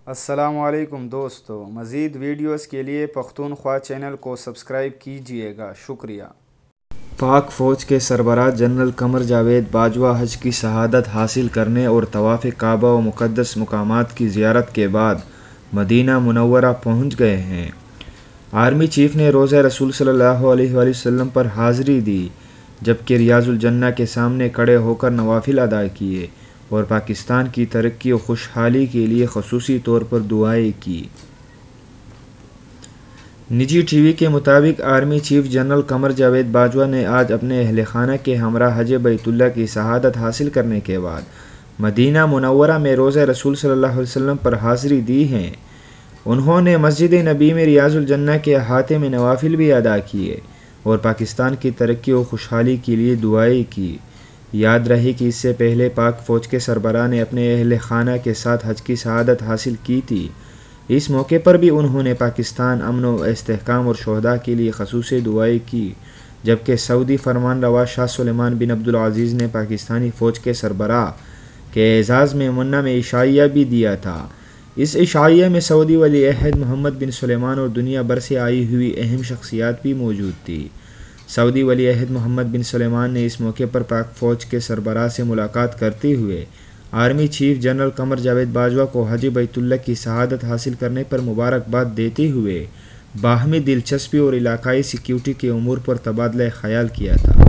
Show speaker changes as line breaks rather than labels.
السلام علیکم دوستو، مزید ویڈیوز کے لیے پختونخوا چینل کو سبسکرائب کیجیے گا، شکریہ۔ پاک فوج کے سربراہ جنرل قمر جاوید باجوہ حج کی شہادت حاصل کرنے اور طواف کعبہ و مقدس مقامات کی زیارت کے بعد مدینہ منورہ پہنچ گئے ہیں۔ آرمی چیف نے روضہ رسول صلی اللہ علیہ وآلہ وسلم پر حاضری دی، جبکہ ریاض الجنہ کے سامنے کھڑے ہو کر نوافل ادا کیے اور پاکستان کی ترقی و خوشحالی کے لیے خصوصی طور پر دعائیں کی۔ نجی ٹی وی کے مطابق army chief general Qamar Javed Bajwa نے آج اپنے اہل خانہ کے ہمراہ حج بیت اللہ کی شہادت حاصل کرنے کے بعد مدینہ منورہ میں روضہ رسول صلی اللہ علیہ وسلم پر حاضری دی ہے۔ انہوں نے مسجد نبی میں ریاض الجنہ کے احاطے میں نوافل بھی ادا کیے اور پاکستان کی ترقی و خوشحالی کے لیے دعائیں کی۔ یاد رہے کہ اس سے پہلے پاک فوج کے سربراہ نے اپنے اہل خانہ کے ساتھ حج کی شہادت حاصل کی تھی۔ اس موقع پر بھی انہوں نے پاکستان امن و استحکام اور شہداء کے لیے خصوصی دعائیں کی، جبکہ سعودی فرمان روا شاہ سلمان بن عبدالعزیز نے پاکستانی فوج کے سربراہ کے اعزاز میں منہ میں عشائیہ بھی دیا تھا۔ اس عشائیہ میں سعودی ولی عہد محمد بن سلمان اور دنیا بھر سے آئی ہوئی اہم شخصیات بھی موجود تھیں۔ سعودی ولی عہد محمد بن سلمان نے اس موقع پر پاک فوج کے سربراہ سے ملاقات کرتے ہوئے army chief general Qamar Javed Bajwa کو حج بیت اللہ کی شہادت حاصل کرنے پر مبارکباد دیتے ہوئے باہمی دلچسپی اور علاقائی سیکیورٹی کے امور پر تبادلہ خیال کیا تھا۔